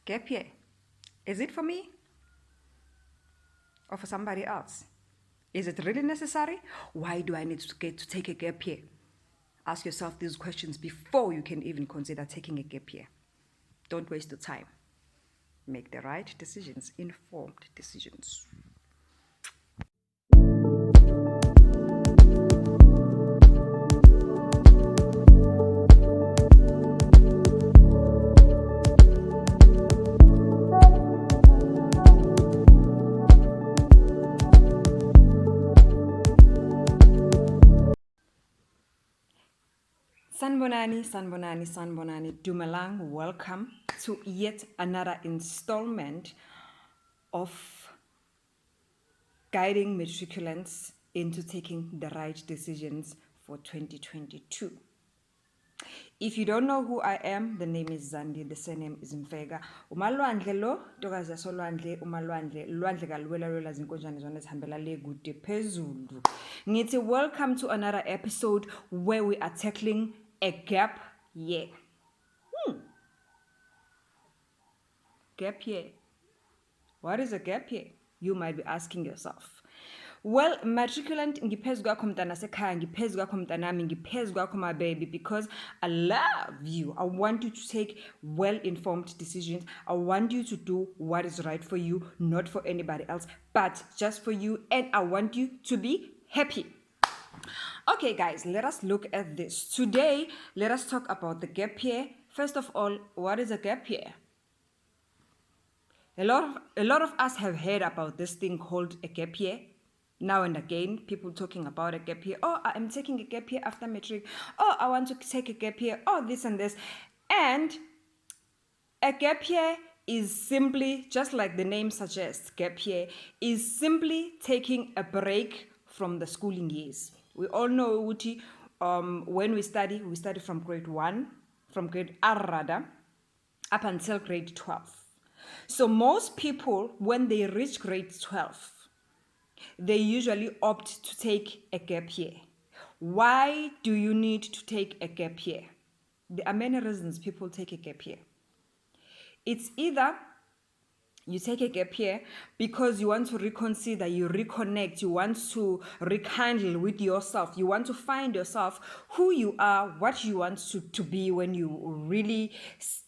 Gap year. Is it for me or for somebody else? Is it really necessary? Why do I need to take a gap year? Ask yourself these questions before you can even consider taking a gap year. Don't waste your time. Make the right decisions, informed decisions. Sanbonani, Dumelang, welcome to yet another installment of guiding matriculants into taking the right decisions for 2022. If you don't know who I am, the name is Zandi, the surname is Mfega. Umalwandle lo, tokazi yasolwandle, umalwandle, lwandle kalwela zinkonjane zona zihambela le kude phezulu. Ngithi welcome to another episode where we are tackling a gap year. Gap year. What is a gap year? You might be asking yourself. Well, matriculant ngiphezu kwakho mntana sekhaya, ngiphezu kwakho mntanami, ngiphezu kwakho my baby, because I love you. I want you to take well-informed decisions. I want you to do what is right for you, not for anybody else, but just for you, and I want you to be happy. Okay, guys, let us look at this. Today, let us talk about the gap year. First of all, what is a gap year? A lot of us have heard about this thing called a gap year. Now and again, people talking about a gap year. Oh, I'm taking a gap year after matric. Oh, I want to take a gap year. Oh, this and this. And a gap year is simply, just like the name suggests, gap year is simply taking a break from the schooling years. We all know, Uti, when we study from grade 1, from grade R rather, up until grade 12. So most people, when they reach grade 12, they usually opt to take a gap year. Why do you need to take a gap year? There are many reasons people take a gap year. It's either you take a gap year because you want to reconsider, you reconnect, you want to rekindle with yourself, you want to find yourself, who you are, what you want to be when you really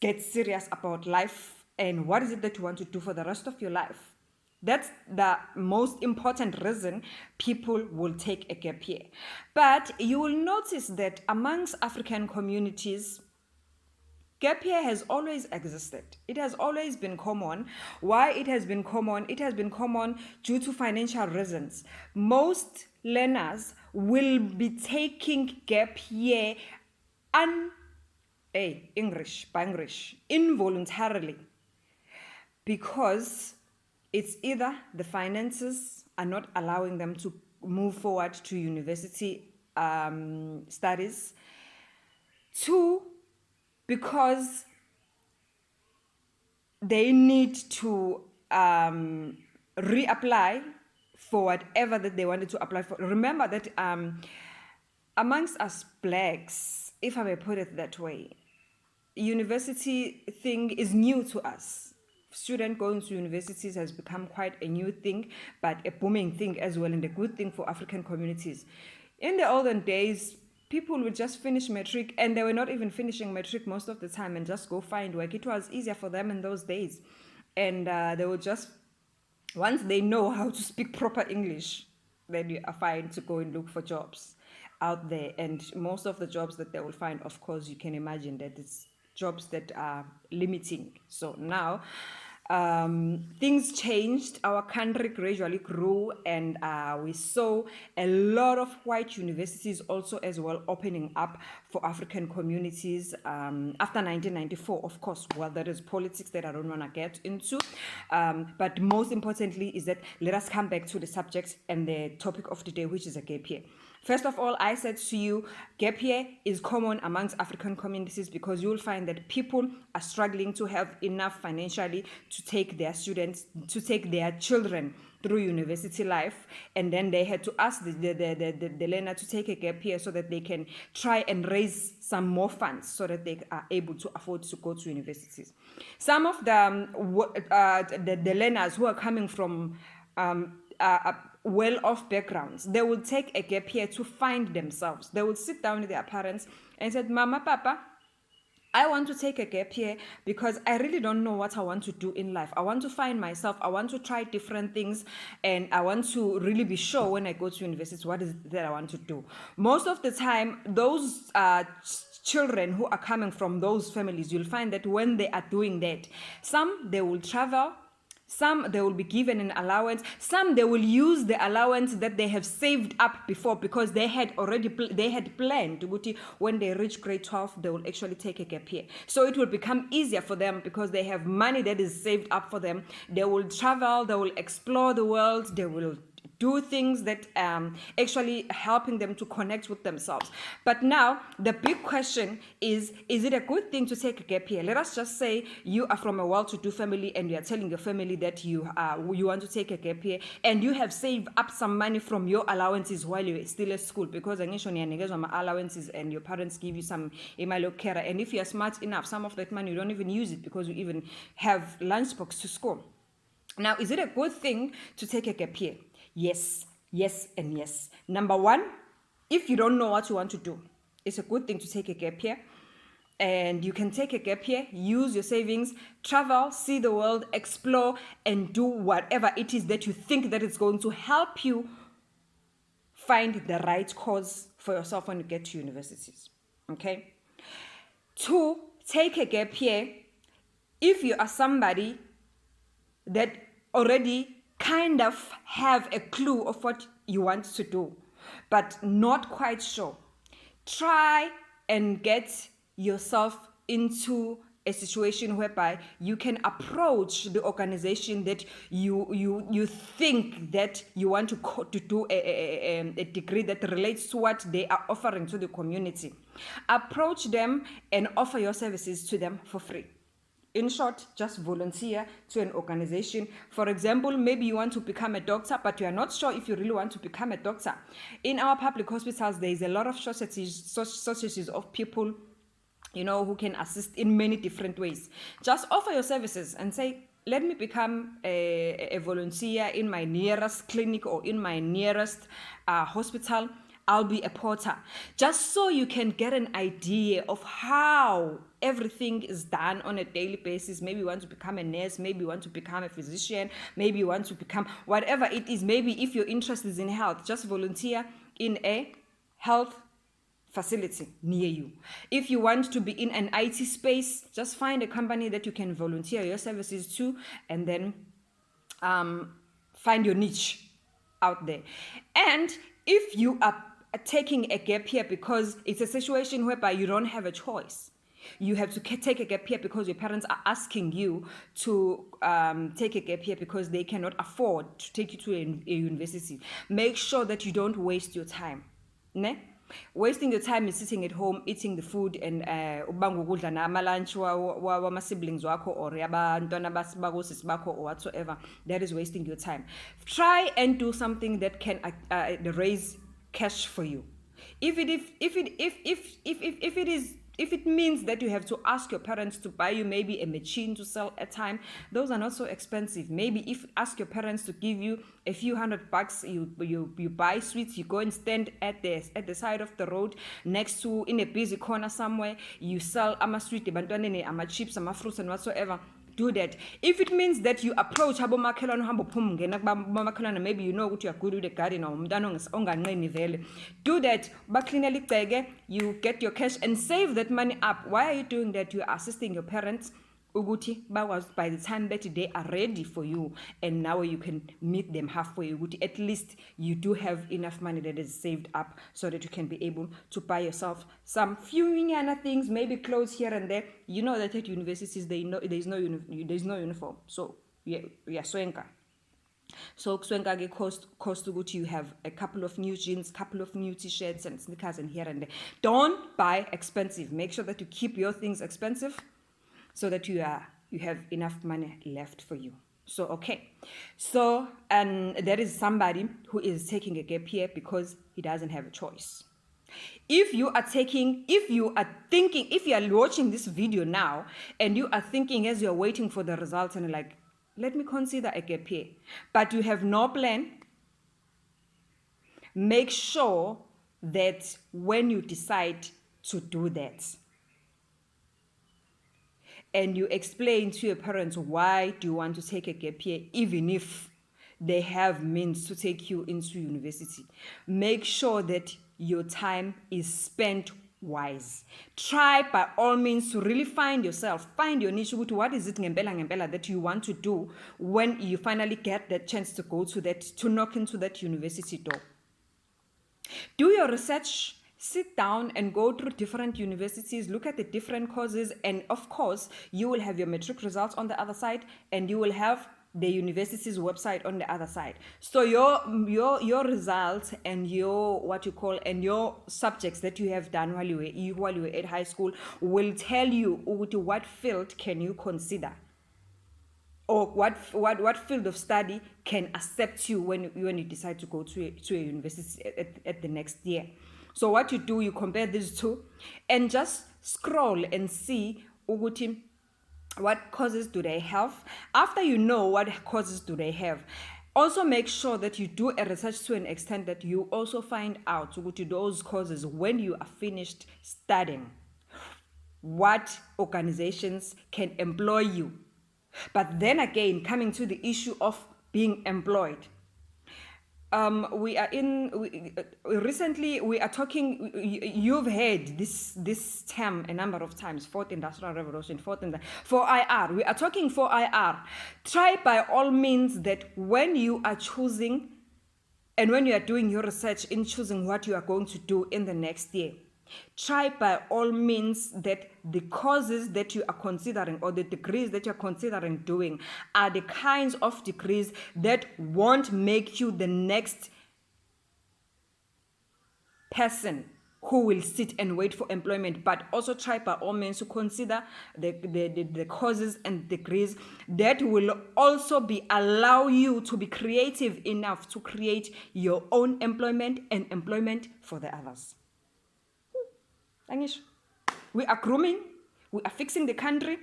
get serious about life, and what is it that you want to do for the rest of your life. That's the most important reason people will take a gap year. But you will notice that amongst African communities, gap year has always existed. It has always been common. Why it has been common? It has been common due to financial reasons. Most learners will be taking gap year involuntarily, because it's either the finances are not allowing them to move forward to university studies. 2, because they need to reapply for whatever that they wanted to apply for. Remember that amongst us blacks, if I may put it that way, university thing is new to us. Student going to universities has become quite a new thing, but a booming thing as well, and a good thing for African communities. In the olden days, people would just finish matric, and they were not even finishing matric most of the time, and just go find work. It was easier for them in those days, and they would just, once they know how to speak proper English, then you are fine to go and look for jobs out there. And most of the jobs that they will find, of course, you can imagine that it's jobs that are limiting. So now things changed. Our country gradually grew, and we saw a lot of white universities also as well opening up for African communities after 1994, of course. Well, there is politics that I don't want to get into, but most importantly is that let us come back to the subject and the topic of today, which is a gap year. First of all, I said to you, gap year is common amongst African communities because you'll find that people are struggling to have enough financially to take their students, to take their children through university life, and then they had to ask the learner to take a gap year so that they can try and raise some more funds so that they are able to afford to go to universities. Some of the learners who are coming from well-off backgrounds, they will take a gap year to find themselves. They will sit down with their parents and said, Mama, Papa, I want to take a gap year because I really don't know what I want to do in life. I want to find myself. I want to try different things, and I want to really be sure when I go to university what is it that I want to do. Most of the time, those children who are coming from those families, you'll find that when they are doing that, some they will travel, some they will be given an allowance, some they will use the allowance that they have saved up before because they had planned when they reach grade 12 they will actually take a gap year. So it will become easier for them because they have money that is saved up for them. They will travel, they will explore the world, they will do things that actually helping them to connect with themselves. But now the big question is it a good thing to take a gap year? Let us just say you are from a well-to-do family and you are telling your family that you want to take a gap year and you have saved up some money from your allowances while you're still at school, because allowances and your parents give you some imali kera, and if you are smart enough, some of that money you don't even use it because you even have lunchbox to school. Now, is it a good thing to take a gap year? Yes, yes, and yes. Number one, if you don't know what you want to do, it's a good thing to take a gap year. And you can take a gap year, use your savings, travel, see the world, explore, and do whatever it is that you think that is going to help you find the right course for yourself when you get to universities. Okay? 2, take a gap year if you are somebody that already kind of have a clue of what you want to do, but not quite sure. Try and get yourself into a situation whereby you can approach the organization that you think that you want to do a degree that relates to what they are offering to the community. Approach them and offer your services to them for free. In short, just volunteer to an organization. For example, maybe you want to become a doctor, but you are not sure if you really want to become a doctor. In our public hospitals, there is a lot of shortages of people, who can assist in many different ways. Just offer your services and say, let me become a volunteer in my nearest clinic or in my nearest hospital. I'll be a porter, just so you can get an idea of how everything is done on a daily basis. Maybe you want to become a nurse, maybe you want to become a physician, maybe you want to become whatever it is. Maybe if your interest is in health, just volunteer in a health facility near you. If you want to be in an IT space, just find a company that you can volunteer your services to, and then find your niche out there. And if you are taking a gap year because it's a situation whereby you don't have a choice, you have to take a gap year because your parents are asking you to take a gap year because they cannot afford to take you to a university, make sure that you don't waste your time. Ne? Wasting your time is sitting at home eating the food and ubanga ukudla nama-lunch wama-siblings wakho or abantwana bakosisi bakho or whatsoever. That is wasting your time. Try and do something that can raise cash for you. If it means that you have to ask your parents to buy you maybe a machine to sell at time, those are not so expensive. Maybe if ask your parents to give you a few $100, you buy sweets, you go and stand at the side of the road next to in a busy corner somewhere, you sell ama-sweet, ama-chips, ama-fruits and whatsoever. Do that. If it means that you approach maybe you know what you are good with the garden or do that. You get your cash and save that money up. Why are you doing that? You are assisting your parents by the time that they are ready for you, and now you can meet them halfway. At least you do have enough money that is saved up so that you can be able to buy yourself some few other things, maybe clothes here and there. You know that at universities there's no uniform, so yeah, swenka. So kuswenka cost ukuthi you have a couple of new jeans, couple of new t-shirts and sneakers and here and there. Don't buy expensive. Make sure that you keep your things expensive so that you have enough money left for you. So okay. So there is somebody who is taking a gap year because he doesn't have a choice. If you are thinking, if you are watching this video now and you are thinking as you're waiting for the results and like, let me consider a gap year, but you have no plan, make sure that when you decide to do that and you explain to your parents why do you want to take a gap year, even if they have means to take you into university, make sure that your time is spent wise. Try by all means to really find yourself, find your niche. What is it ngempela that you want to do when you finally get that chance to go to that, to knock into that university door? Do your research, sit down and go through different universities, look at the different courses, and of course you will have your matric results on the other side and you will have the university's website on the other side. So your results and your your subjects that you have done while you were at high school will tell you what field can you consider, or what field of study can accept you when you decide to go to a university at the next year. So what you do, you compare these two and just scroll and see what courses do they have. After you know what courses do they have, also make sure that you do a research to an extent that you also find out those courses, when you are finished studying, what organizations can employ you. But then again, coming to the issue of being employed, recently we are talking, you've heard this term a number of times, fourth industrial revolution, 4IR. We are talking 4IR. Try by all means that when you are choosing and when you are doing your research in choosing what you are going to do in the next year, try by all means that the courses that you are considering or the degrees that you're considering doing are the kinds of degrees that won't make you the next person who will sit and wait for employment, but also try by all means to consider the courses and degrees that will also allow you to be creative enough to create your own employment and employment for the others. We are grooming, we are fixing the country.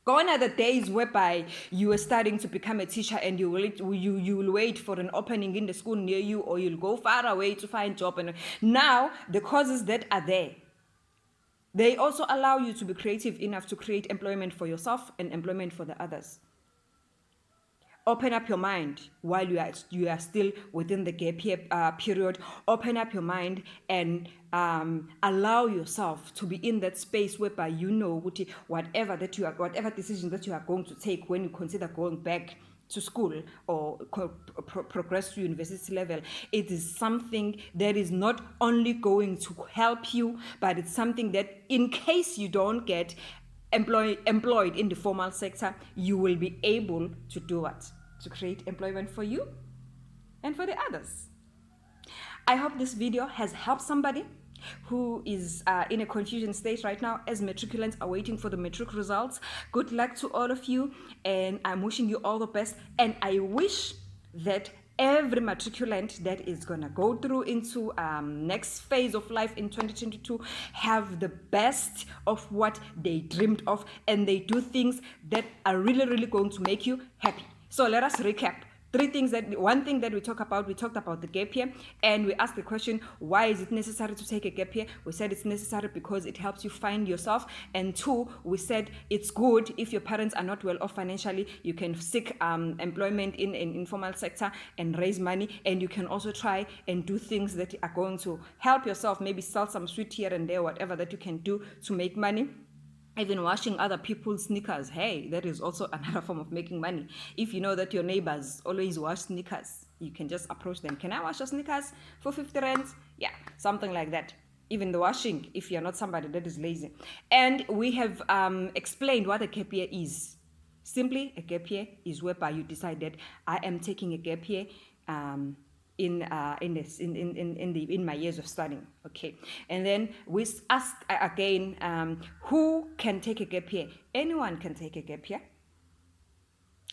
Gone are the days whereby you are starting to become a teacher and you will wait for an opening in the school near you, or you'll go far away to find a job. And now the courses that are there, they also allow you to be creative enough to create employment for yourself and employment for the others. Open up your mind while you are still within the gap year period. Open up your mind and allow yourself to be in that space whereby you know whatever decision that you are going to take when you consider going back to school or progress to university level, it is something that is not only going to help you, but it's something that in case you don't get employed in the formal sector, you will be able to do what? To create employment for you and for the others. I hope this video has helped somebody who is in a confusion state right now as matriculants are waiting for the matric results. Good luck to all of you, and I'm wishing you all the best, and I wish that every matriculant that is gonna go through into next phase of life in 2022 have the best of what they dreamed of, and they do things that are really, really going to make you happy. So let us recap. One thing that we talked about the gap year, and we asked the question, why is it necessary to take a gap year? We said it's necessary because it helps you find yourself. And two, we said it's good if your parents are not well off financially, you can seek employment in an informal sector and raise money, and you can also try and do things that are going to help yourself, maybe sell some sweet here and there, whatever that you can do to make money. Even washing other people's sneakers, hey, that is also another form of making money. If you know that your neighbors always wash sneakers, you can just approach them. Can I wash your sneakers for 50 rands? Yeah, something like that. Even the washing, if you're not somebody that is lazy. And we have explained what a gap year is. Simply, a gap year is whereby you decide that I am taking a gap year in my years of studying. Okay, and then we ask again, who can take a gap year? Anyone can take a gap year,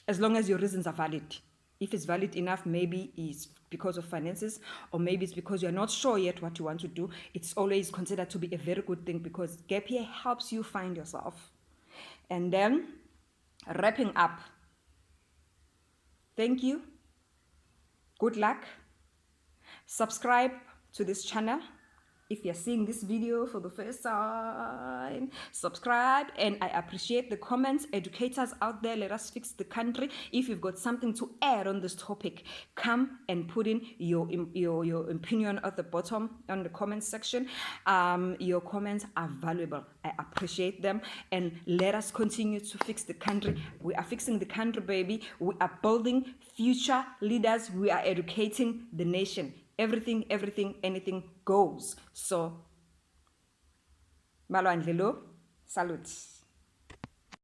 as long as your reasons are valid. If it's valid enough, maybe it's because of finances, or maybe it's because you're not sure yet what you want to do. It's always considered to be a very good thing, because gap year helps you find yourself. And then, wrapping up, thank you, good luck, subscribe to this channel. If you're seeing this video for the first time, subscribe. And I appreciate the comments. Educators out there, let us fix the country. If you've got something to add on this topic, come and put in your opinion at the bottom on the comment section. Your comments are valuable. I appreciate them. And let us continue to fix the country. We are fixing the country, baby. We are building future leaders. We are educating the nation. Everything, anything goes. So, Malwandlelo, salute.